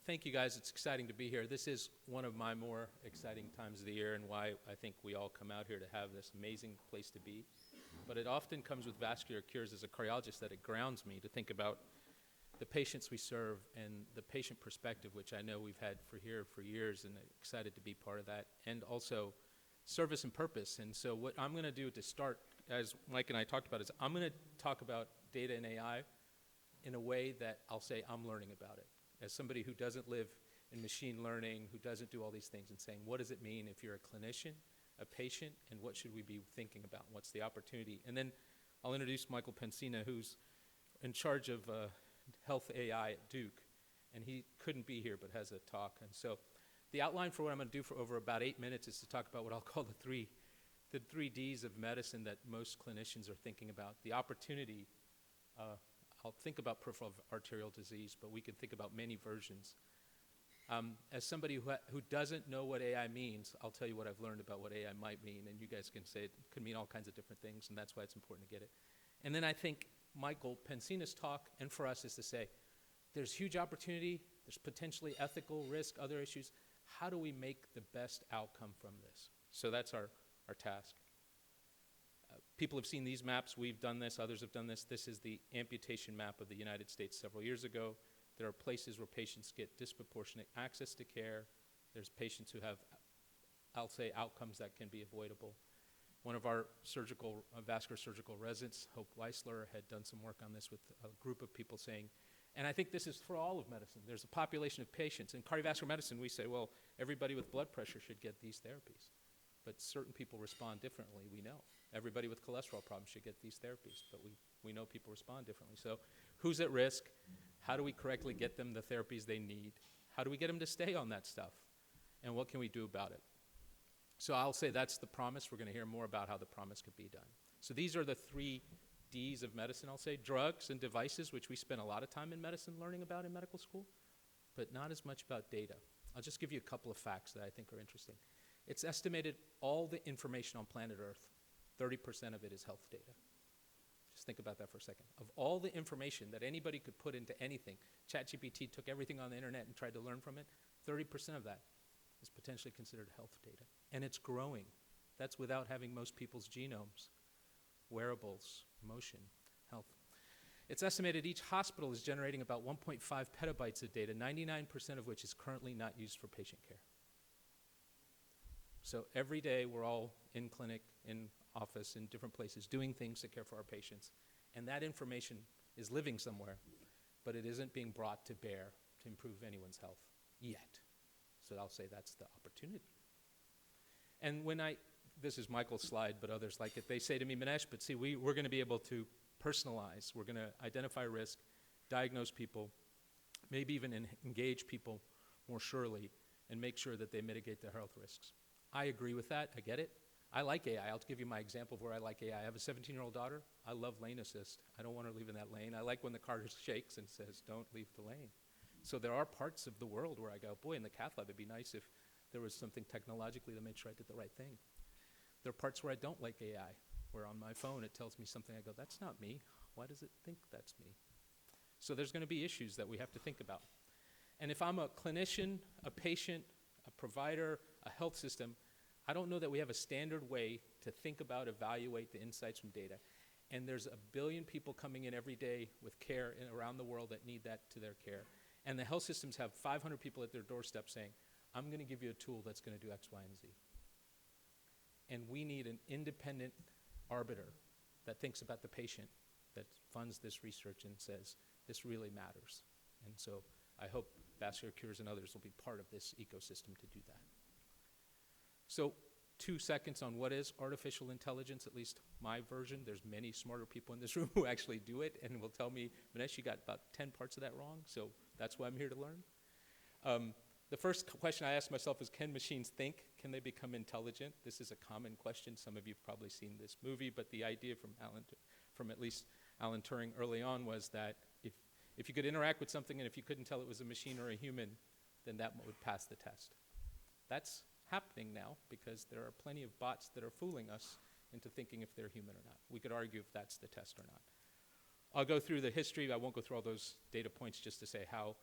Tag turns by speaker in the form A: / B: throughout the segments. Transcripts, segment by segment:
A: thank you guys. It's exciting to be here. This is one of my more exciting times of the year and why I think we all come out here to have this amazing place to be. But it often comes with Vascular Cures as a cardiologist that it grounds me to think about the patients we serve and the patient perspective, which I know we've had for years, and excited to be part of that, and also service and purpose. And so what I'm going to do to start, as Mike and I talked about, is I'm going to talk about data and AI in a way that I'll say I'm learning about it. As somebody who doesn't live in machine learning, who doesn't do all these things, and saying, what does it mean if you're a clinician, a patient, and what should we be thinking about? What's the opportunity? And then I'll introduce Michael Pensina, who's in charge of health AI at Duke, and he couldn't be here but has a talk. And so the outline for what I'm going to do for over about 8 minutes is to talk about what I'll call the three Ds of medicine that most clinicians are thinking about. The opportunity, I'll think about peripheral arterial disease, but we can think about many versions. As somebody who doesn't know what AI means, I'll tell you what I've learned about what AI might mean, and you guys can say it could mean all kinds of different things, and that's why it's important to get it. And then I think Michael Pensina's talk, and for us, is to say, there's huge opportunity, there's potentially ethical risk, other issues. How do we make the best outcome from this? So that's our task. People have seen these maps. We've done this. Others have done this. This is the amputation map of the United States several years ago. There are places where patients get disproportionate access to care. There's patients who have, I'll say, outcomes that can be avoidable. One of our vascular surgical residents, Hope Weisler, had done some work on this with a group of people saying, and I think this is for all of medicine, there's a population of patients. In cardiovascular medicine, we say, well, everybody with blood pressure should get these therapies. But certain people respond differently, we know. Everybody with cholesterol problems should get these therapies, but we know people respond differently. So who's at risk? How do we correctly get them the therapies they need? How do we get them to stay on that stuff? And what can we do about it? So I'll say that's the promise. We're going to hear more about how the promise could be done. So these are the 3 Ds of medicine, I'll say. Drugs and devices, which we spend a lot of time in medicine learning about in medical school, but not as much about data. I'll just give you a couple of facts that I think are interesting. It's estimated all the information on planet Earth, 30% of it is health data. Just think about that for a second. Of all the information that anybody could put into anything, ChatGPT took everything on the internet and tried to learn from it, 30% of that is potentially considered health data. And it's growing. That's without having most people's genomes, wearables, motion, health. It's estimated each hospital is generating about 1.5 petabytes of data, 99% of which is currently not used for patient care. So every day we're all in clinic, in office, in different places, doing things to care for our patients. And that information is living somewhere, but it isn't being brought to bear to improve anyone's health yet. So I'll say that's the opportunity. And this is Michael's slide, but others like it, they say to me, Manesh, but see, we're going to be able to personalize. We're going to identify risk, diagnose people, maybe even engage people more surely, and make sure that they mitigate their health risks. I agree with that. I get it. I like AI. I'll give you my example of where I like AI. I have a 17-year-old daughter. I love lane assist. I don't want her leaving that lane. I like when the car shakes and says, don't leave the lane. So there are parts of the world where I go, boy, in the cath lab, it'd be nice if there was something technologically that made sure I did the right thing. There are parts where I don't like AI, where on my phone it tells me something. I go, that's not me. Why does it think that's me? So there's going to be issues that we have to think about. And if I'm a clinician, a patient, a provider, a health system, I don't know that we have a standard way to think about, evaluate the insights from data. And there's 1 billion people coming in every day with care around the world that need that to their care. And the health systems have 500 people at their doorstep saying, I'm going to give you a tool that's going to do X, Y, and Z. And we need an independent arbiter that thinks about the patient, that funds this research and says, this really matters. And so I hope Vascular Cures and others will be part of this ecosystem to do that. So 2 seconds on what is artificial intelligence, at least my version. There's many smarter people in this room who actually do it and will tell me, Manesh, you got about 10 parts of that wrong, so that's why I'm here to learn. The first question I ask myself is, can machines think? Can they become intelligent? This is a common question. Some of you have probably seen this movie, but the idea from at least Alan Turing early on was that if you could interact with something and if you couldn't tell it was a machine or a human, then that would pass the test. That's happening now because there are plenty of bots that are fooling us into thinking if they're human or not. We could argue if that's the test or not. I'll go through the history. I won't go through all those data points just to say how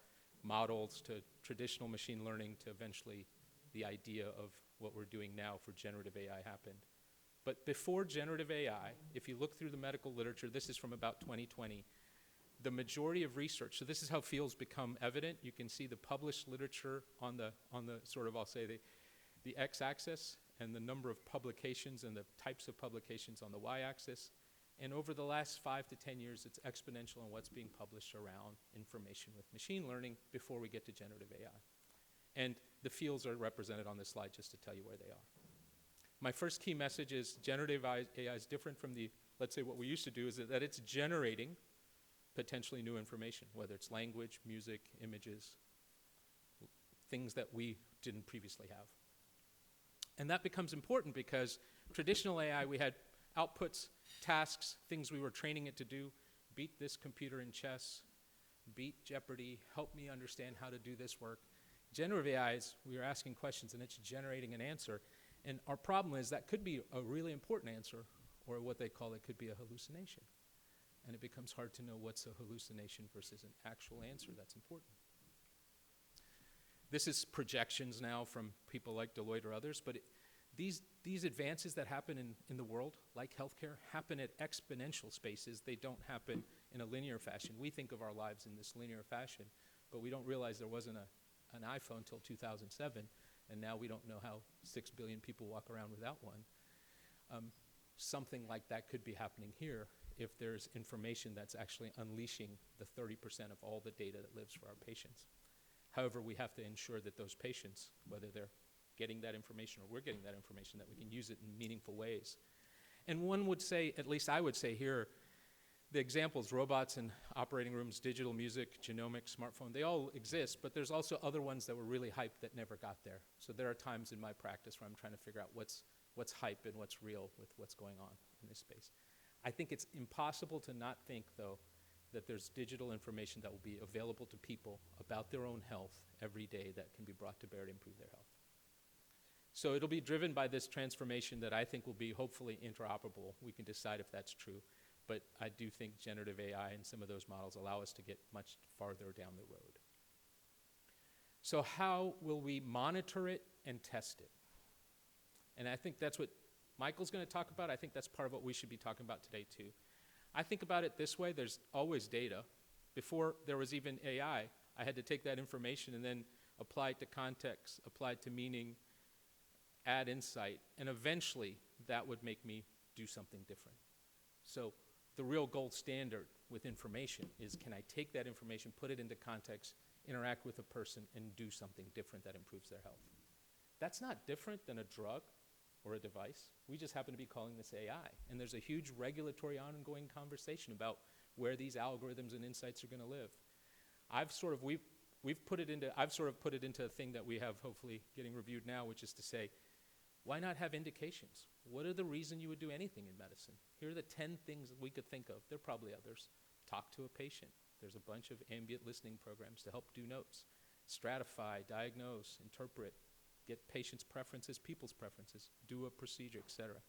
A: models to traditional machine learning to eventually the idea of what we're doing now for generative AI happened. But before generative AI, if you look through the medical literature, this is from about 2020, the majority of research, so this is how fields become evident. You can see the published literature on the sort of, I'll say, the x-axis, and the number of publications and the types of publications on the y-axis. And over the last 5 to 10 years, it's exponential in what's being published around information with machine learning before we get to generative AI. And the fields are represented on this slide just to tell you where they are. My first key message is generative AI is different from the, let's say what we used to do, is that it's generating potentially new information, whether it's language, music, images, things that we didn't previously have. And that becomes important because traditional AI, we had outputs, tasks, things we were training it to do, beat this computer in chess, beat Jeopardy, help me understand how to do this work. Generative AI is, we are asking questions and it's generating an answer. And our problem is that could be a really important answer, or what they call it could be a hallucination. And it becomes hard to know what's a hallucination versus an actual answer that's important. This is projections now from people like Deloitte or others, but these advances that happen in the world, like healthcare, happen at exponential spaces. They don't happen in a linear fashion. We think of our lives in this linear fashion, but we don't realize there wasn't an iPhone until 2007, and now we don't know how 6 billion people walk around without one. Something like that could be happening here if there's information that's actually unleashing the 30% of all the data that lives for our patients. However, we have to ensure that those patients, whether they're getting that information or we're getting that information, that we can use it in meaningful ways. And one would say, at least I would say here, the examples, robots and operating rooms, digital music, genomics, smartphone, they all exist, but there's also other ones that were really hyped that never got there. So there are times in my practice where I'm trying to figure out what's hype and what's real with what's going on in this space. I think it's impossible to not think, though, that there's digital information that will be available to people about their own health every day that can be brought to bear to improve their health. So it'll be driven by this transformation that I think will be hopefully interoperable. We can decide if that's true. But I do think generative AI and some of those models allow us to get much farther down the road. So how will we monitor it and test it? And I think that's what Michael's going to talk about. I think that's part of what we should be talking about today too. I think about it this way: there's always data. Before there was even AI, I had to take that information and then apply it to context, apply it to meaning, add insight, and eventually that would make me do something different. So the real gold standard with information is, can I take that information, put it into context, interact with a person, and do something different that improves their health? That's not different than a drug or a device. We just happen to be calling this AI. And there's a huge regulatory ongoing conversation about where these algorithms and insights are going to live. I've sort of put it into a thing that we have hopefully getting reviewed now, which is to say, why not have indications? What are the reasons you would do anything in medicine? Here are the 10 things that we could think of. There are probably others. Talk to a patient. There's a bunch of ambient listening programs to help do notes. Stratify, diagnose, interpret, get patients' preferences, people's preferences, do a procedure, et cetera.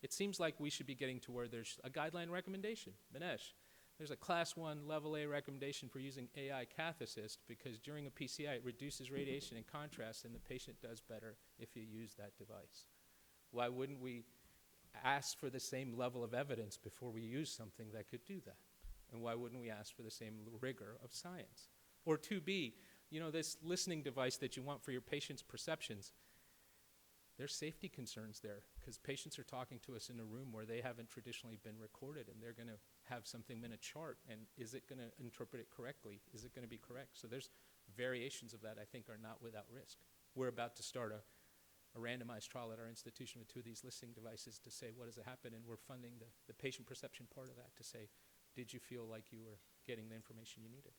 A: It seems like we should be getting to where there's a guideline recommendation. Manesh, there's a class 1 level A recommendation for using AI Cath Assist because during a PCI it reduces radiation and contrast and the patient does better if you use that device. Why wouldn't we ask for the same level of evidence before we use something that could do that? And why wouldn't we ask for the same rigor of science? Or 2B, this listening device that you want for your patient's perceptions, there's safety concerns there because patients are talking to us in a room where they haven't traditionally been recorded, and they're going to have something in a chart, and is it going to interpret it correctly? Is it going to be correct? So there's variations of that I think are not without risk. We're about to start a randomized trial at our institution with 2 of these listening devices to say what does it happen, and we're funding the patient perception part of that to say, did you feel like you were getting the information you needed?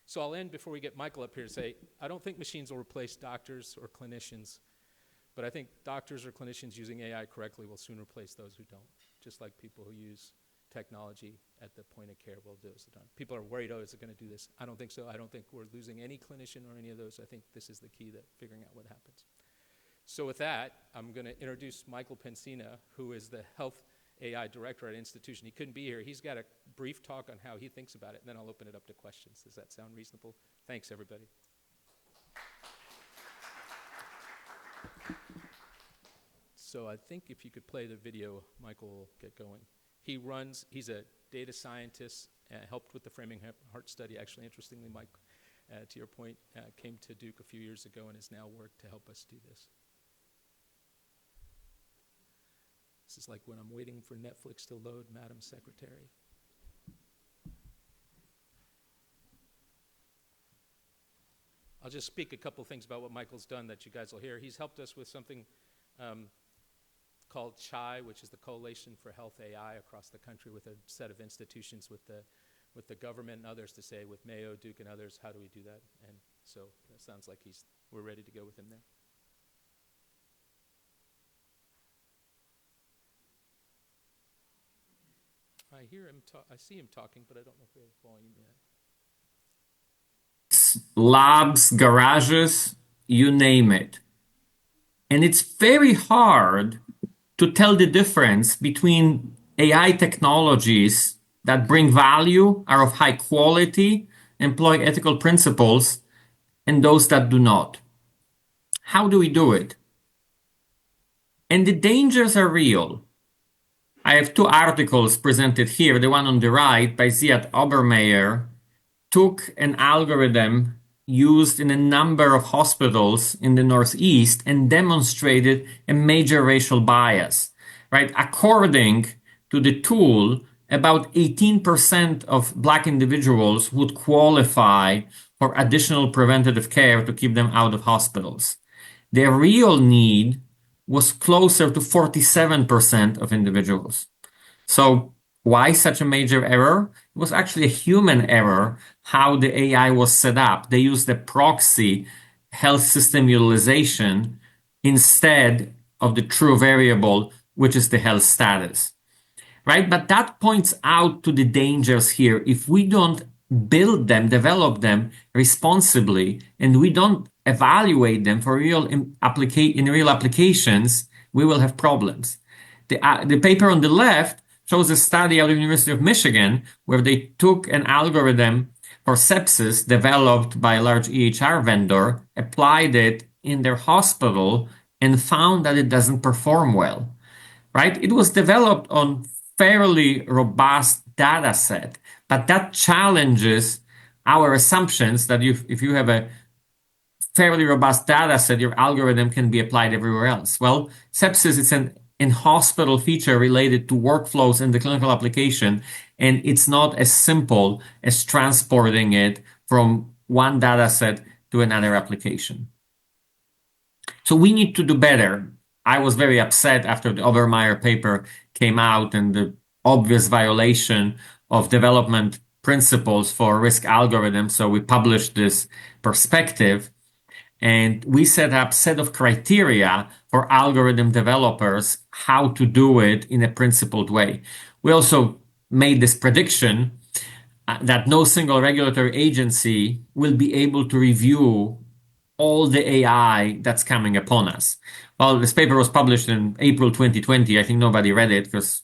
A: So I'll end before we get Michael up here to say, I don't think machines will replace doctors or clinicians, but I think doctors or clinicians using AI correctly will soon replace those who don't, just like people who use technology at the point of care will do as done. People are worried, is it going to do this? I don't think so. I don't think we're losing any clinician or any of those. I think this is the key to figuring out what happens. So with that, I'm going to introduce Michael Pensina, who is the Health AI director at an institution. He couldn't be here. He's got a brief talk on how he thinks about it, and then I'll open it up to questions. Does that sound reasonable? Thanks, everybody. So I think if you could play the video, Michael will get going. He's a data scientist, helped with the Framing Heart study. Actually, interestingly, Mike, to your point, came to Duke a few years ago and has now worked to help us do this. This is like when I'm waiting for Netflix to load, Madam Secretary. I'll just speak a couple things about what Michael's done that you guys will hear. He's helped us with something called CHAI, which is the Coalition for Health AI across the country, with a set of institutions with the government and others to say, with Mayo, Duke, and others, how do we do that? And so that sounds like we're ready to go with him there. I hear him I see him talking, but I don't know if we have volume yet.
B: Labs, garages, you name it. And it's very hard to tell the difference between AI technologies that bring value, are of high quality, employ ethical principles, and those that do not. How do we do it? And the dangers are real. I have two articles presented here. The one on the right by Ziad Obermeyer took an algorithm used in a number of hospitals in the Northeast and demonstrated a major racial bias, right? According to the tool, about 18% of Black individuals would qualify for additional preventative care to keep them out of hospitals. Their real need was closer to 47% of individuals. So why such a major error? It was actually a human error how the AI was set up. They used a proxy health system utilization instead of the true variable, which is the health status, right? But that points out to the dangers here. If we don't build them, develop them responsibly, and we don't evaluate them for real in real applications, we will have problems. The paper on the left shows a study out of the University of Michigan where they took an algorithm for sepsis developed by a large EHR vendor, applied it in their hospital, and found that it doesn't perform well, right? It was developed on fairly robust data set, but that challenges our assumptions that if you have a fairly robust data set, your algorithm can be applied everywhere else. Well, sepsis is an in-hospital feature related to workflows in the clinical application, and it's not as simple as transporting it from one data set to another application. So we need to do better. I was very upset after the Obermeyer paper came out and the obvious violation of development principles for risk algorithms. So we published this perspective. And we set up a set of criteria for algorithm developers how to do it in a principled way. We also made this prediction that no single regulatory agency will be able to review all the AI that's coming upon us. Well, this paper was published in April 2020. I think nobody read it because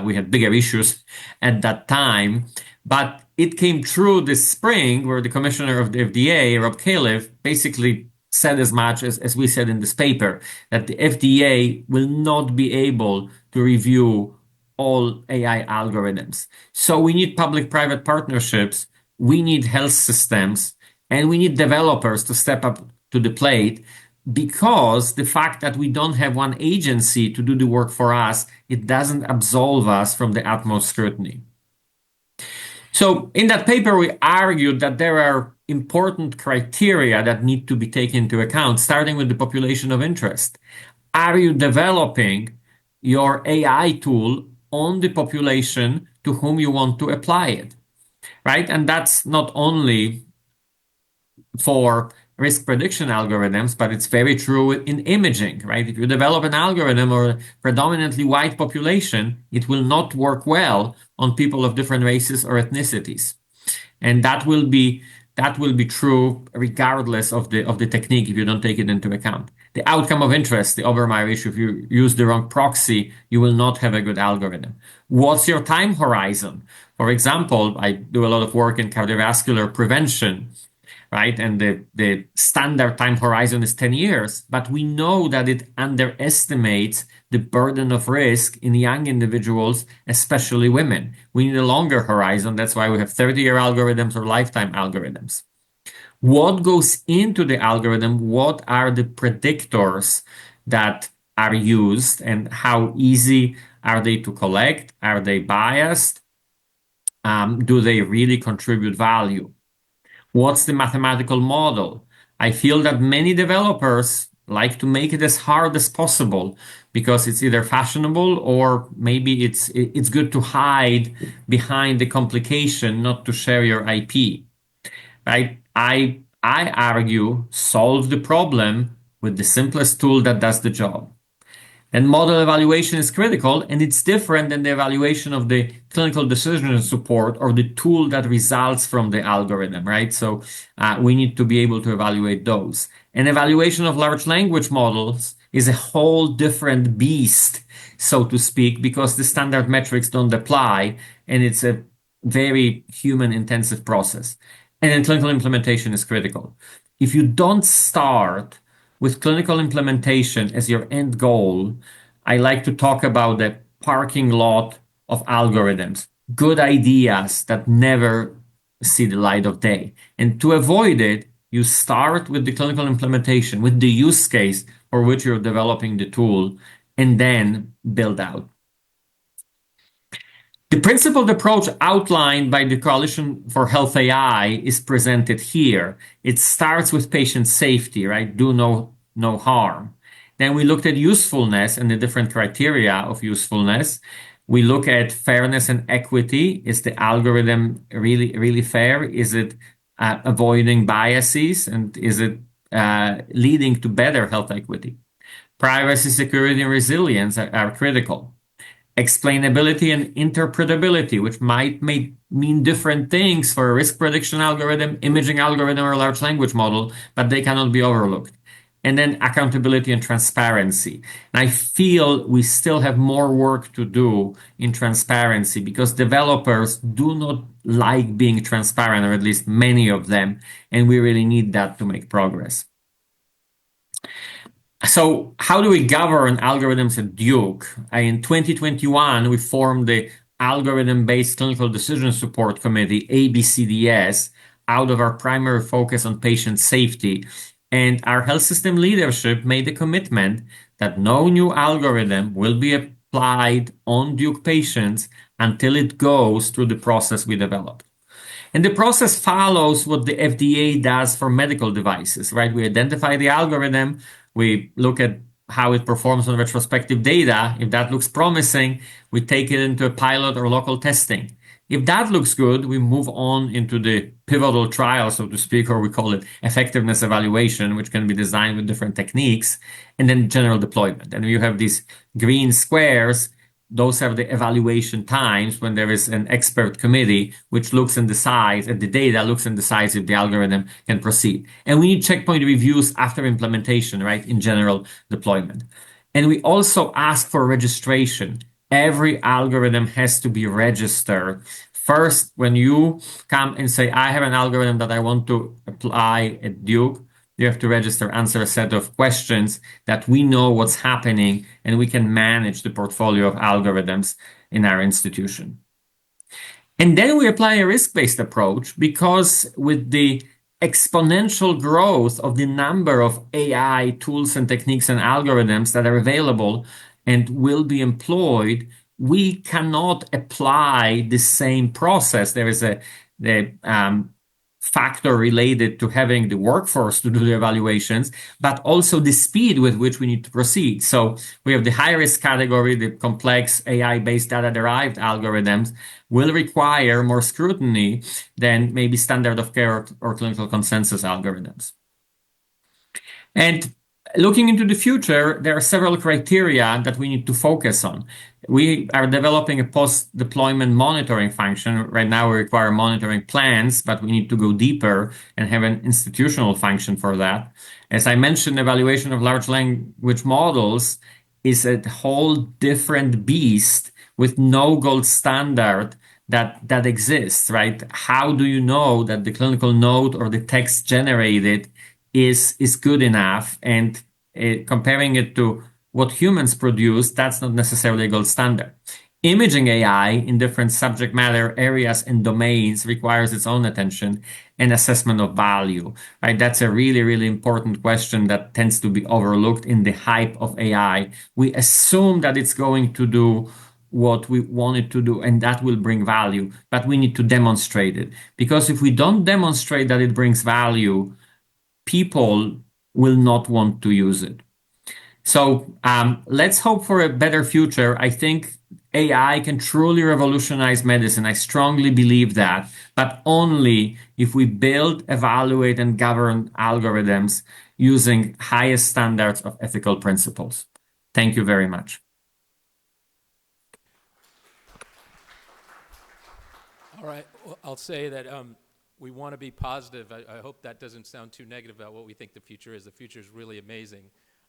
B: we had bigger issues at that time. But it came true this spring where the commissioner of the FDA, Rob Califf, basically said as much as we said in this paper, that the FDA will not be able to review all AI algorithms. So we need public-private partnerships, we need health systems, and we need developers to step up to the plate, because the fact that we don't have one agency to do the work for us, it doesn't absolve us from the utmost scrutiny. So in that paper, we argued that there are important criteria that need to be taken into account, starting with the population of interest. Are you developing your AI tool on the population to whom you want to apply it, right? And that's not only for risk prediction algorithms, but it's very true in imaging, right? If you develop an algorithm or a predominantly white population, it will not work well on people of different races or ethnicities. And that will be that will be true regardless of the technique if you don't take it into account. The outcome of interest, the Obermeyer issue, if you use the wrong proxy, you will not have a good algorithm. What's your time horizon? For example, I do a lot of work in cardiovascular prevention, right? And the standard time horizon is 10 years, but we know that it underestimates the burden of risk in young individuals, especially women. We need a longer horizon. That's why we have 30-year algorithms or lifetime algorithms. What goes into the algorithm? What are the predictors that are used, and how easy are they to collect? Are they biased? Do they really contribute value? What's the mathematical model? I feel that many developers like to make it as hard as possible because it's either fashionable or maybe it's good to hide behind the complication, not to share your IP. Right? I argue solve the problem with the simplest tool that does the job. And model evaluation is critical, and it's different than the evaluation of the clinical decision support or the tool that results from the algorithm, right? So we need to be able to evaluate those. And evaluation of large language models is a whole different beast, so to speak, because the standard metrics don't apply, and it's a very human intensive process. And then clinical implementation is critical. If you don't start with clinical implementation as your end goal, I like to talk about the parking lot of algorithms, good ideas that never see the light of day. And to avoid it, you start with the clinical implementation, with the use case for which you're developing the tool, and then build out. The principled approach outlined by the Coalition for Health AI is presented here. It starts with patient safety, right? Do no harm. Then we looked at usefulness and the different criteria of usefulness. We look at fairness and equity. Is the algorithm really fair? Is it avoiding biases? And is it leading to better health equity? Privacy, security, and resilience are critical. Explainability and interpretability, which might mean different things for a risk prediction algorithm, imaging algorithm, or large language model, but they cannot be overlooked. And then accountability and transparency. And I feel we still have more work to do in transparency because developers do not like being transparent, or at least many of them, and we really need that to make progress. So how do we govern algorithms at Duke? In 2021, we formed the Algorithm-Based Clinical Decision Support Committee, ABCDS, out of our primary focus on patient safety. And our health system leadership made a commitment that no new algorithm will be applied on Duke patients until it goes through the process we developed. And the process follows what the FDA does for medical devices, right? We identify the algorithm, we look at how it performs on retrospective data. If that looks promising, we take it into a pilot or local testing. If that looks good, we move on into the pivotal trial, so to speak, or we call it effectiveness evaluation, which can be designed with different techniques, and then general deployment. And you have these green squares. Those are the evaluation times when there is an expert committee which looks and decides at the data, looks and decides if the algorithm can proceed. And we need checkpoint reviews after implementation, right, in general deployment. And we also ask for registration. Every algorithm has to be registered. First, when you come and say, I have an algorithm that I want to apply at Duke, you have to register, answer a set of questions that we know what's happening, and we can manage the portfolio of algorithms in our institution. And then we apply a risk-based approach because with the exponential growth of the number of AI tools and techniques and algorithms that are available and will be employed, we cannot apply the same process. There is a factor related to having the workforce to do the evaluations, but also the speed with which we need to proceed. So we have the high risk category, the complex AI-based data-derived algorithms will require more scrutiny than maybe standard of care or clinical consensus algorithms. And looking into the future, there are several criteria that we need to focus on. We are developing a post-deployment monitoring function. Right now, we require monitoring plans, but we need to go deeper and have an institutional function for that. As I mentioned, evaluation of large language models is a whole different beast with no gold standard that exists, right? How do you know that the clinical note or the text generated is good enough? And comparing it to what humans produce, that's not necessarily a gold standard. Imaging AI in different subject matter areas and domains requires its own attention and assessment of value, right? That's a really, really important question that tends to be overlooked in the hype of AI. We assume that it's going to do what we want it to do, and that will bring value, but we need to demonstrate it. Because if we don't demonstrate that it brings value, people will not want to use it. So let's hope for a better future. I think AI can truly revolutionize medicine. I strongly believe that, but only if we build, evaluate, and govern algorithms using highest standards of ethical principles. Thank you very much.
A: All right. Well, I'll say that we want to be positive. I hope that doesn't sound too negative about what we think the future is. The future is really amazing.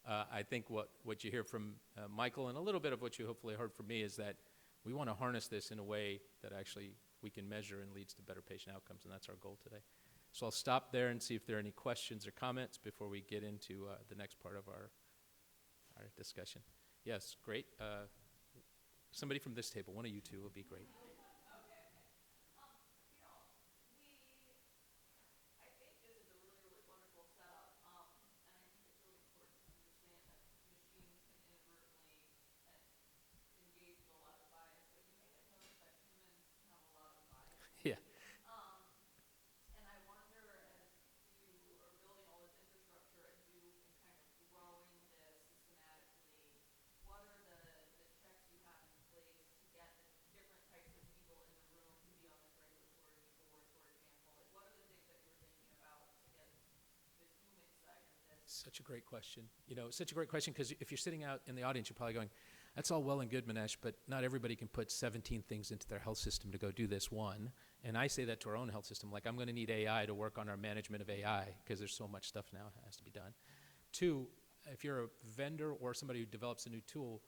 A: I think what you hear from Michael and a little bit of what you hopefully heard from me is that we want to harness this in a way that actually we can measure and leads to better patient outcomes, and that's our goal today. So I'll stop there and see if there are any questions or comments before we get into the next part of our discussion. Yes, great. Somebody from this table, one of you two would be great. Yeah. Such a great question. You know, such a great question because if you're sitting out in the audience, you're probably going, that's all well and good, Manesh, but not everybody can put 17 things into their health system to go do this, one. And I say that to our own health system, like I'm going to need AI to work on our management of AI because there's so much stuff now that has to be done. Two, if you're a vendor or somebody who develops a new tool,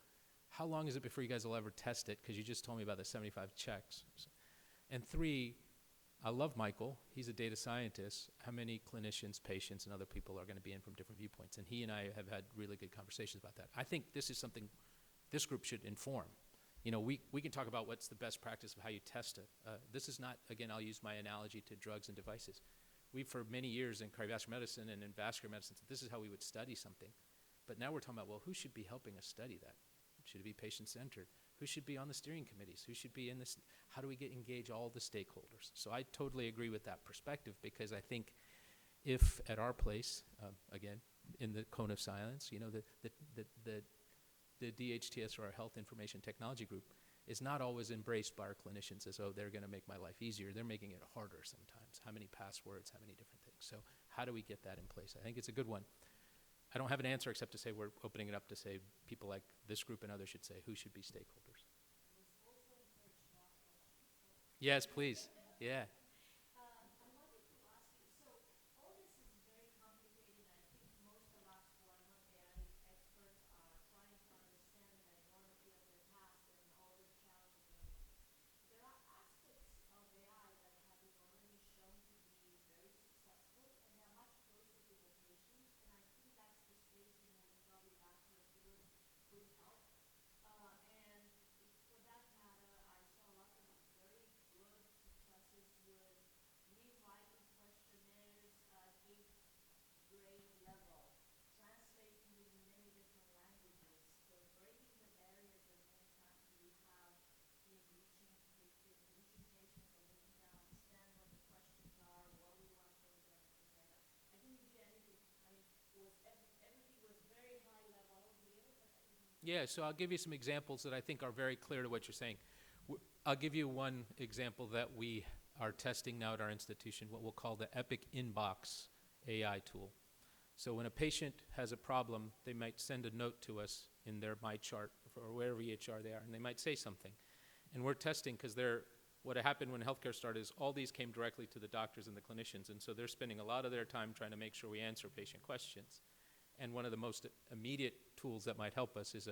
A: how long is it before you guys will ever test it? Because you just told me about the 75 checks. And three, I love Michael. He's a data scientist. How many clinicians, patients, and other people are going to be in from different viewpoints? And he and I have had really good conversations about that. I think this is something this group should inform. You know, we can talk about what's the best practice of how you test it. This is not, again, I'll use my analogy to drugs and devices. We, for many years in cardiovascular medicine and in vascular medicine, this is how we would study something. But now we're talking about, well, who should be helping us study that? Should it be patient-centered? Who should be on the steering committees? Who should be in this? How do we engage all the stakeholders? So I totally agree with that perspective because I think if at our place, again, in the cone of silence, you know, the DHTS or our Health Information Technology Group is not always embraced by our clinicians as, oh, they're going to make my life easier. They're making it harder sometimes. How many passwords, how many different things. So how do we get that in place? I think it's a good one. I don't have an answer except to say we're opening it up to say people like this group and others should say who should be stakeholders. Yes, please. Yeah. Yeah, so I'll give you some examples that I think are very clear to what you're saying. I'll give you one example that we are testing now at our institution, what we'll call the Epic Inbox AI tool. So when a patient has a problem, they might send a note to us in their MyChart or wherever EHR they are, and they might say something. And we're testing because what happened when healthcare started is all these came directly to the doctors and the clinicians, and so they're spending a lot of their time trying to make sure we answer patient questions. And one of the most immediate tools that might help us is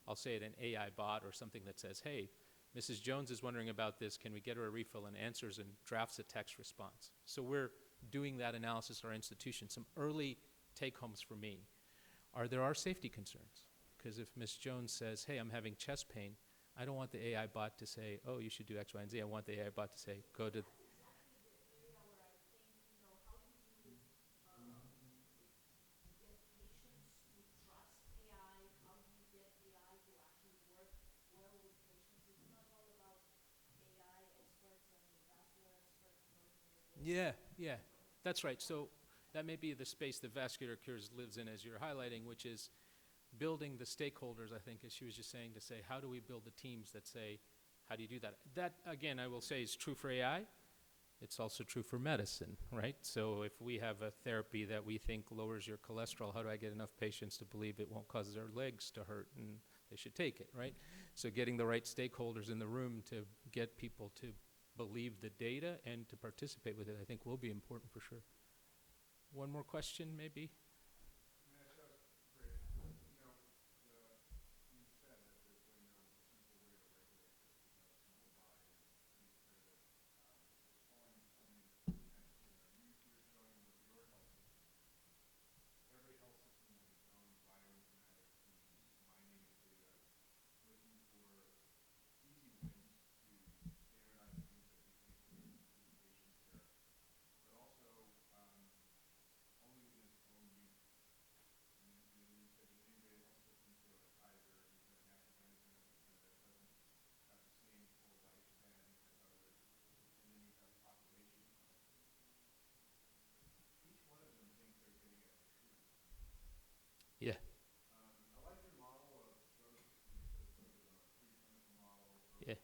A: I'll say it, an AI bot or something that says, hey, Mrs. Jones is wondering about this, can we get her a refill, and answers and drafts a text response. So we're doing that analysis at our institution. Some early take-homes for me there are safety concerns. Because if Ms. Jones says, hey, I'm having chest pain, I don't want the AI bot to say, oh, you should do X, Y, and Z. I want the AI bot to say, go to... Yeah, yeah, that's right. So that may be the space that Vascular Cures lives in, as you're highlighting, which is building the stakeholders, I think, as she was just saying, to say, how do we build the teams that say, how do you do that? That, again, I will say is true for AI. It's also true for medicine, right? So if we have a therapy that we think lowers your cholesterol, how do I get enough patients to believe it won't cause their legs to hurt and they should take it, right? So getting the right stakeholders in the room to get people to believe the data and to participate with it, I think will be important for sure. One more question, maybe? Yeah. Yeah.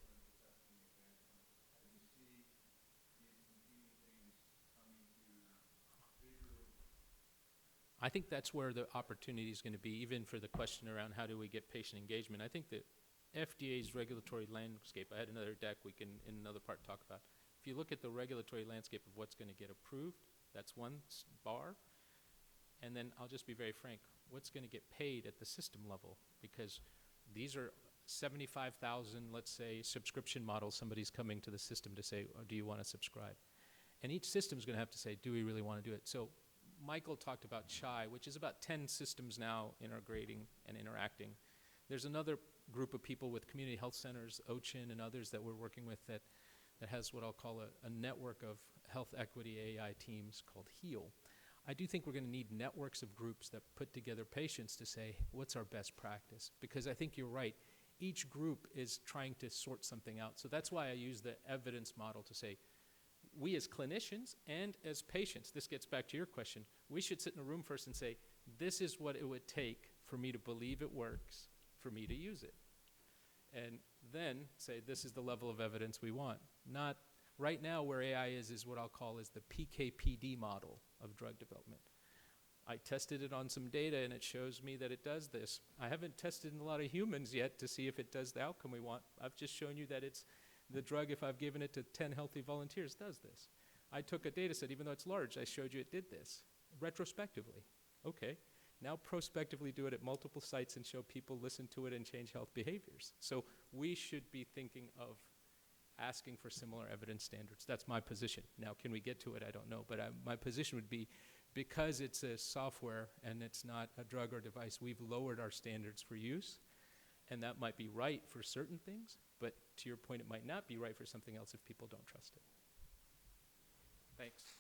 A: I think that's where the opportunity is going to be, even for the question around how do we get patient engagement. I think that FDA's regulatory landscape, I had another deck we can, in another part, talk about. If you look at the regulatory landscape of what's going to get approved, that's one bar. And then I'll just be very frank, what's going to get paid at the system level? Because these are 75,000, let's say, subscription models. Somebody's coming to the system to say, oh, do you want to subscribe? And each system is going to have to say, do we really want to do it? So Michael talked about CHI, which is about 10 systems now integrating and interacting. There's another group of people with community health centers, OCHIN and others that we're working with that has what I'll call a network of health equity AI teams called HEAL. I do think we're going to need networks of groups that put together patients to say, what's our best practice? Because I think you're right. Each group is trying to sort something out. So that's why I use the evidence model to say, we as clinicians and as patients, this gets back to your question, we should sit in a room first and say, this is what it would take for me to believe it works, for me to use it. And then say, this is the level of evidence we want. Not right now where AI is what I'll call is the PKPD model of drug development. I tested it on some data and it shows me that it does this. I haven't tested in a lot of humans yet to see if it does the outcome we want. I've just shown you that it's the drug, if I've given it to 10 healthy volunteers, does this. I took a data set, even though it's large, I showed you it did this retrospectively. Okay, now prospectively do it at multiple sites and show people listen to it and change health behaviors. So we should be thinking of asking for similar evidence standards. That's my position. Now, can we get to it? I don't know. But my position would be, because it's a software and it's not a drug or device, we've lowered our standards for use. And that might be right for certain things, but to your point, it might not be right for something else if people don't trust it. Thanks.